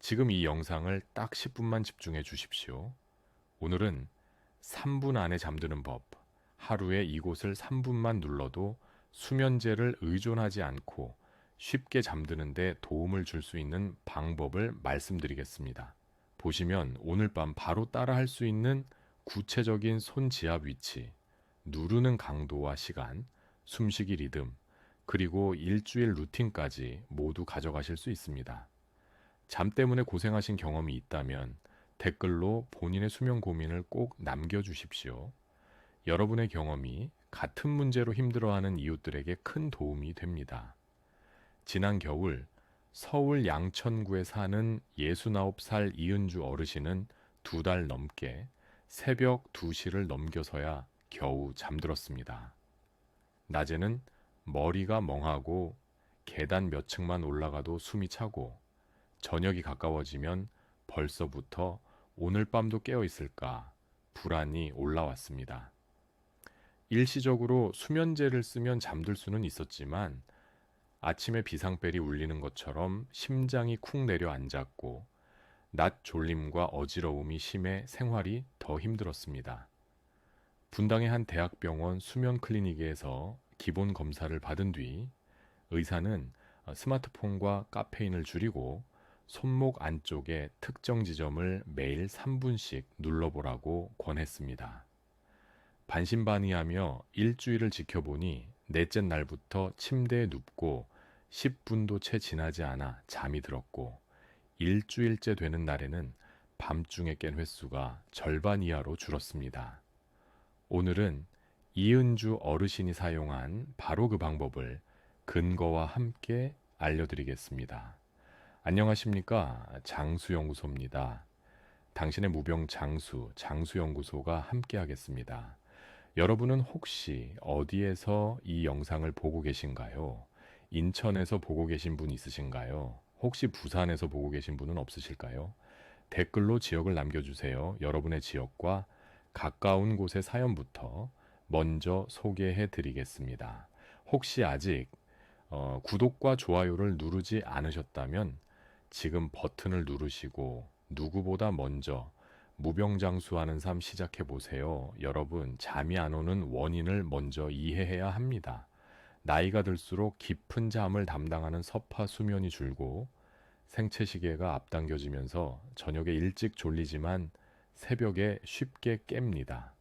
지금 이 영상을 딱 10분만 집중해 주십시오. 오늘은 3분 안에 잠드는 법, 하루에 이곳을 3분만 눌러도 수면제를 의존하지 않고 쉽게 잠드는데 도움을 줄 수 있는 방법을 말씀드리겠습니다. 보시면 오늘 밤 바로 따라 할 수 있는 구체적인 손지압 위치, 누르는 강도와 시간, 숨쉬기 리듬, 그리고 일주일 루틴까지 모두 가져가실 수 있습니다. 잠 때문에 고생하신 경험이 있다면 댓글로 본인의 수면 고민을 꼭 남겨주십시오. 여러분의 경험이 같은 문제로 힘들어하는 이웃들에게 큰 도움이 됩니다. 지난 겨울 서울 양천구에 사는 69살 이은주 어르신은 2달 넘게 새벽 2시를 넘겨서야 겨우 잠들었습니다. 낮에는 머리가 멍하고 계단 몇 층만 올라가도 숨이 차고 저녁이 가까워지면 벌써부터 오늘 밤도 깨어 있을까 불안이 올라왔습니다. 일시적으로 수면제를 쓰면 잠들 수는 있었지만 아침에 비상벨이 울리는 것처럼 심장이 쿵 내려앉았고 낮 졸림과 어지러움이 심해 생활이 더 힘들었습니다. 분당의 한 대학병원 수면 클리닉에서 기본 검사를 받은 뒤 의사는 스마트폰과 카페인을 줄이고 손목 안쪽의 특정 지점을 매일 3분씩 눌러보라고 권했습니다. 반신반의하며 일주일을 지켜보니 넷째 날부터 침대에 눕고 10분도 채 지나지 않아 잠이 들었고 일주일째 되는 날에는 밤중에 깬 횟수가 절반 이하로 줄었습니다. 오늘은 이은주 어르신이 사용한 바로 그 방법을 근거와 함께 알려드리겠습니다. 안녕하십니까? 장수연구소입니다. 당신의 무병 장수연구소가 함께하겠습니다. 여러분은 혹시 어디에서 이 영상을 보고 계신가요? 인천에서 보고 계신 분 있으신가요? 혹시 부산에서 보고 계신 분은 없으실까요? 댓글로 지역을 남겨주세요. 여러분의 지역과 가까운 곳의 사연부터 먼저 소개해 드리겠습니다. 혹시 아직 구독과 좋아요를 누르지 않으셨다면 지금 버튼을 누르시고 누구보다 먼저 무병장수하는 삶 시작해 보세요. 여러분, 잠이 안 오는 원인을 먼저 이해해야 합니다. 나이가 들수록 깊은 잠을 담당하는 서파 수면이 줄고 생체 시계가 앞당겨지면서 저녁에 일찍 졸리지만 새벽에 쉽게 깹니다.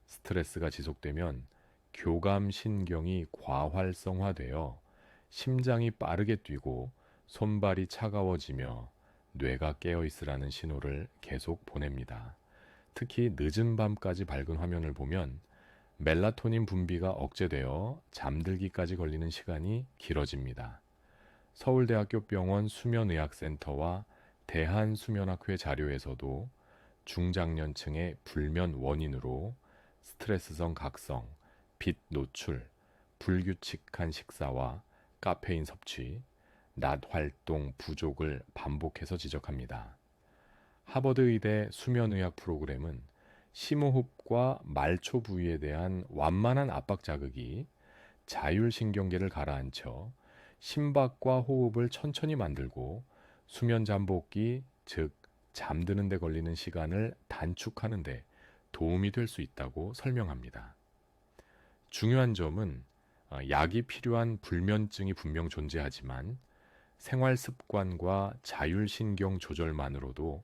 스트레스가 지속되면 교감 신경이 과활성화되어 심장이 빠르게 뛰고 손발이 차가워지며 뇌가 깨어 있으라는 신호를 계속 보냅니다. 특히 늦은 밤까지 밝은 화면을 보면 멜라토닌 분비가 억제되어 잠들기까지 걸리는 시간이 길어집니다. 서울대학교 병원 수면의학센터와 대한수면학회 자료에서도 중장년층의 불면 원인으로 스트레스성 각성, 빛 노출, 불규칙한 식사와 카페인 섭취, 낮 활동 부족을 반복해서 지적합니다. 하버드 의대 수면의학 프로그램은 심호흡과 말초 부위에 대한 완만한 압박 자극이 자율신경계를 가라앉혀 심박과 호흡을 천천히 만들고 수면 잠복기, 즉 잠드는 데 걸리는 시간을 단축하는 데 도움이 될 수 있다고 설명합니다. 중요한 점은 약이 필요한 불면증이 분명 존재하지만 생활 습관과 자율신경 조절만으로도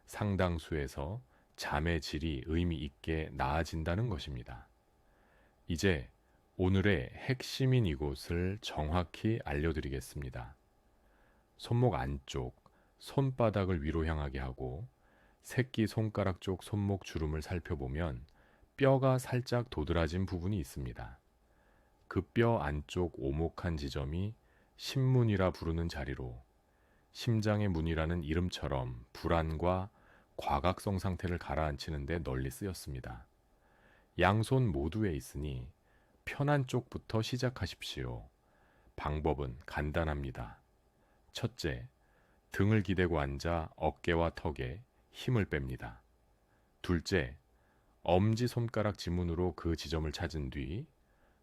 상당수에서 잠의 질이 의미 있게 나아진다는 것입니다. 이제 오늘의 핵심인 이곳을 정확히 알려드리겠습니다. 손목 안쪽, 손바닥을 위로 향하게 하고 새끼 손가락 쪽 손목 주름을 살펴보면 뼈가 살짝 도드라진 부분이 있습니다. 그 뼈 안쪽 오목한 지점이 심문이라 부르는 자리로 심장의 문이라는 이름처럼 불안과 과각성 상태를 가라앉히는 데 널리 쓰였습니다. 양손 모두에 있으니 편한 쪽부터 시작하십시오. 방법은 간단합니다. 첫째, 등을 기대고 앉아 어깨와 턱에 힘을 뺍니다. 둘째, 엄지손가락 지문으로 그 지점을 찾은 뒤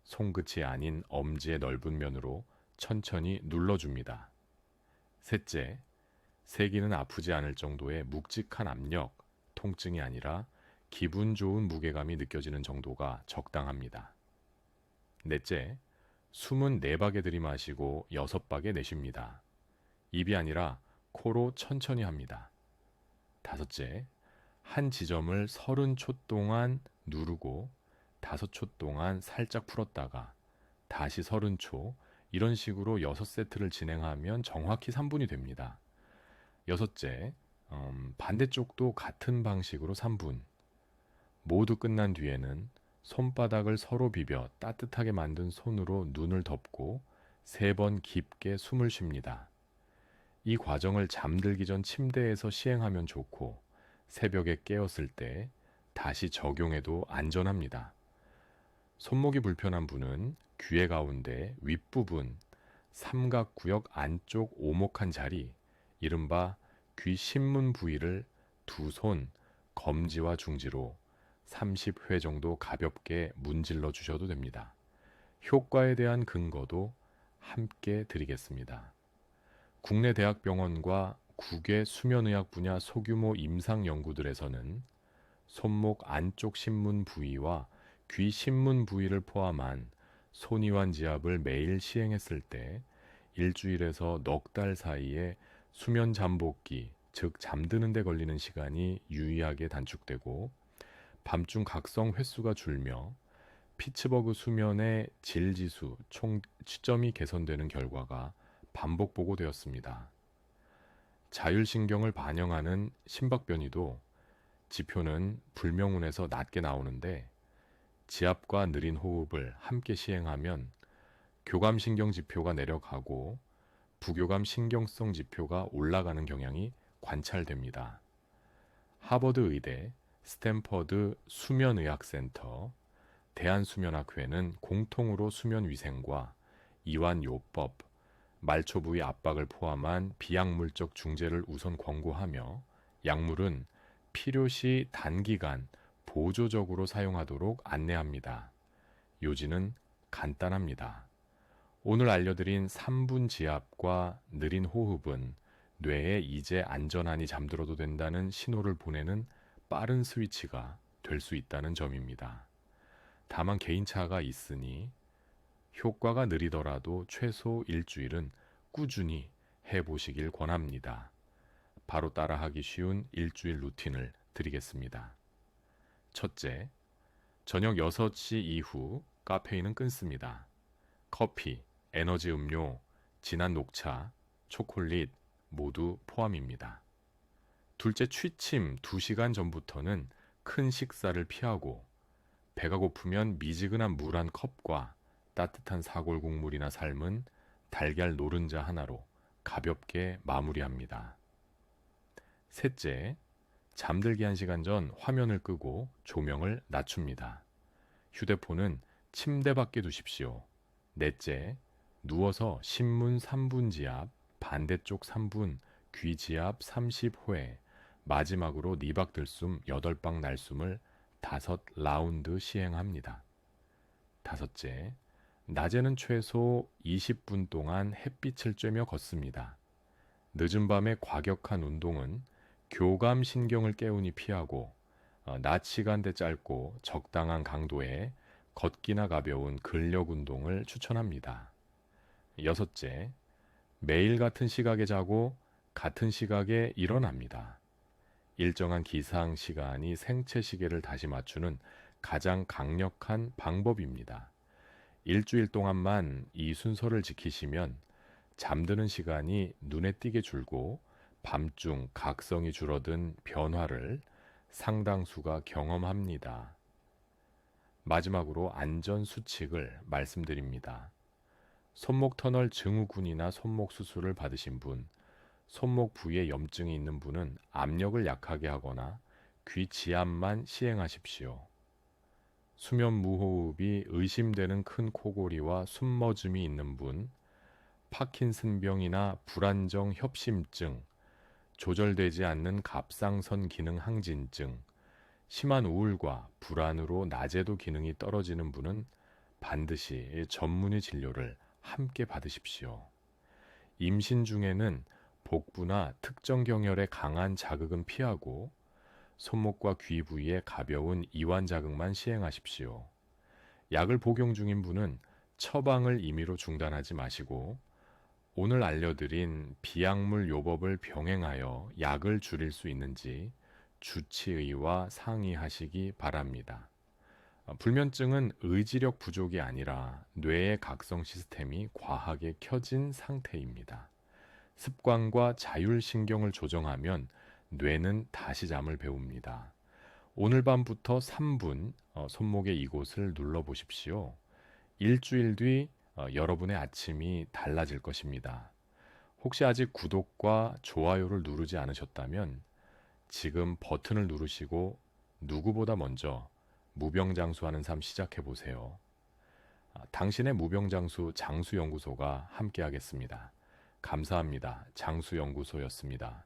손끝이 아닌 엄지의 넓은 면으로 천천히 눌러줍니다. 셋째, 세기는 아프지 않을 정도의 묵직한 압력, 통증이 아니라 기분 좋은 무게감이 느껴지는 정도가 적당합니다. 넷째, 숨은 4박에 들이마시고 6박에 내쉽니다. 입이 아니라 코로 천천히 합니다. 다섯째, 한 지점을 30초 동안 누르고 5초 동안 살짝 풀었다가 다시 30초, 이런 식으로 6세트를 진행하면 정확히 3분이 됩니다. 여섯째, 반대쪽도 같은 방식으로 3분. 모두 끝난 뒤에는 손바닥을 서로 비벼 따뜻하게 만든 손으로 눈을 덮고 3번 깊게 숨을 쉽니다. 이 과정을 잠들기 전 침대에서 시행하면 좋고 새벽에 깨었을 때 다시 적용해도 안전합니다. 손목이 불편한 분은 귀의 가운데 윗부분 삼각구역 안쪽 오목한 자리, 이른바 귀 신문 부위를 두 손, 검지와 중지로 30회 정도 가볍게 문질러 주셔도 됩니다. 효과에 대한 근거도 함께 드리겠습니다. 국내 대학병원과 국외 수면의학 분야 소규모 임상 연구들에서는 손목 안쪽 신문 부위와 귀 신문 부위를 포함한 손이완 지압을 매일 시행했을 때 일주일에서 넉 달 사이에 수면 잠복기, 즉 잠드는 데 걸리는 시간이 유의하게 단축되고 밤중 각성 횟수가 줄며 피츠버그 수면의 질 지수 총 치점이 개선되는 결과가 반복 보고되었습니다. 자율신경을 반영하는 심박변이도 지표는 불명운에서 낮게 나오는데 지압과 느린 호흡을 함께 시행하면 교감신경 지표가 내려가고 부교감 신경성 지표가 올라가는 경향이 관찰됩니다. 하버드 의대, 스탠퍼드 수면의학센터, 대한수면학회는 공통으로 수면위생과 이완요법, 말초 부위 압박을 포함한 비약물적 중재를 우선 권고하며 약물은 필요시 단기간 보조적으로 사용하도록 안내합니다. 요지는 간단합니다. 오늘 알려드린 3분 지압과 느린 호흡은 뇌에 이제 안전하니 잠들어도 된다는 신호를 보내는 빠른 스위치가 될 수 있다는 점입니다. 다만 개인차가 있으니 효과가 느리더라도 최소 일주일은 꾸준히 해보시길 권합니다. 바로 따라하기 쉬운 일주일 루틴을 드리겠습니다. 첫째, 저녁 6시 이후 카페인은 끊습니다. 커피, 에너지 음료, 진한 녹차, 초콜릿 모두 포함입니다. 둘째, 취침 2시간 전부터는 큰 식사를 피하고 배가 고프면 미지근한 물 한 컵과 따뜻한 사골 국물이나 삶은 달걀 노른자 하나로 가볍게 마무리합니다. 셋째, 잠들기 1시간 전 화면을 끄고 조명을 낮춥니다. 휴대폰은 침대 밖에 두십시오. 넷째, 누워서 신문 3분 지압, 반대쪽 3분, 귀 지압 30회, 마지막으로 니박 들숨 8방 날숨을 5라운드 시행합니다. 다섯째, 낮에는 최소 20분 동안 햇빛을 쬐며 걷습니다. 늦은 밤에 과격한 운동은 교감 신경을 깨우니 피하고 낮 시간대 짧고 적당한 강도의 걷기나 가벼운 근력 운동을 추천합니다. 여섯째, 매일 같은 시각에 자고 같은 시각에 일어납니다. 일정한 기상 시간이 생체 시계를 다시 맞추는 가장 강력한 방법입니다. 일주일 동안만 이 순서를 지키시면 잠드는 시간이 눈에 띄게 줄고 밤중 각성이 줄어든 변화를 상당수가 경험합니다. 마지막으로 안전 수칙을 말씀드립니다. 손목 터널 증후군이나 손목 수술을 받으신 분, 손목 부위에 염증이 있는 분은 압력을 약하게 하거나 귀 지압만 시행하십시오. 수면 무호흡이 의심되는 큰 코골이와 숨머짐이 있는 분, 파킨슨병이나 불안정 협심증, 조절되지 않는 갑상선 기능 항진증, 심한 우울과 불안으로 낮에도 기능이 떨어지는 분은 반드시 전문의 진료를 함께 받으십시오. 임신 중에는 복부나 특정 경혈에 강한 자극은 피하고 손목과 귀 부위에 가벼운 이완 자극만 시행하십시오. 약을 복용 중인 분은 처방을 임의로 중단하지 마시고 오늘 알려드린 비약물 요법을 병행하여 약을 줄일 수 있는지 주치의와 상의하시기 바랍니다. 불면증은 의지력 부족이 아니라 뇌의 각성 시스템이 과하게 켜진 상태입니다. 습관과 자율신경을 조정하면 뇌는 다시 잠을 배웁니다. 오늘 밤부터 3분 손목의 이곳을 눌러보십시오. 일주일 뒤 여러분의 아침이 달라질 것입니다. 혹시 아직 구독과 좋아요를 누르지 않으셨다면 지금 버튼을 누르시고 누구보다 먼저 무병장수하는 삶 시작해 보세요. 당신의 무병장수 장수연구소가 함께하겠습니다. 감사합니다. 장수연구소였습니다.